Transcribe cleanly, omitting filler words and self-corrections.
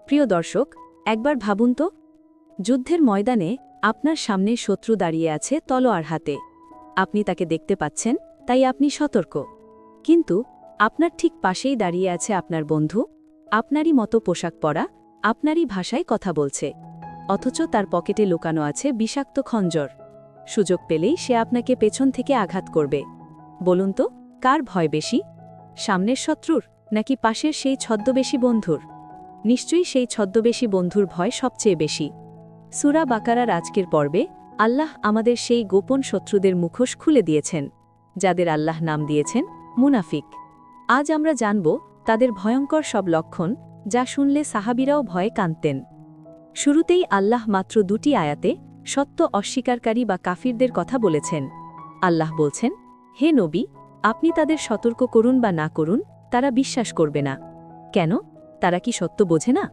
প্রিয় দর্শক, একবার ভাবুন তো, যুদ্ধের ময়দানে আপনার সামনে শত্রু দাঁড়িয়ে আছে তলোয়ার হাতে। আপনি তাকে দেখতে পাচ্ছেন, তাই আপনি সতর্ক। কিন্তু আপনার ঠিক পাশেই দাঁড়িয়ে আছে আপনার বন্ধু, আপনারই মতো পোশাক পরা, আপনারই ভাষায় কথা বলছে। অথচ তার পকেটে লুকানো আছে বিষাক্ত খঞ্জর। সুযোগ পেলেই সে আপনাকে পেছন থেকে আঘাত করবে। বলুন তো, কার ভয় বেশি? সামনের শত্রুর নাকি পাশের সেই ছদ্মবেশী বন্ধুর? নিশ্চয়ই সেই ছদ্মবেশী বন্ধুর ভয় সবচেয়ে বেশি। সূরা বাকারার আজকের পর্বে আল্লাহ আমাদের সেই গোপন শত্রুদের মুখোশ খুলে দিয়েছেন, যাদের আল্লাহ নাম দিয়েছেন মুনাফিক। আজ আমরা জানব তাদের ভয়ঙ্কর সব লক্ষণ, যা শুনলে সাহাবীরাও ভয়ে কাঁদতেন। শুরুতেই আল্লাহ মাত্র 2টি আয়াতে সত্য অস্বীকারী বা কাফিরদের কথা বলেছেন। আল্লাহ বলছেন, হে নবী, আপনি তাদের সতর্ক করুন বা না করুন, তারা বিশ্বাস করবে না। কেন? তারা কি সত্য বোঝে না?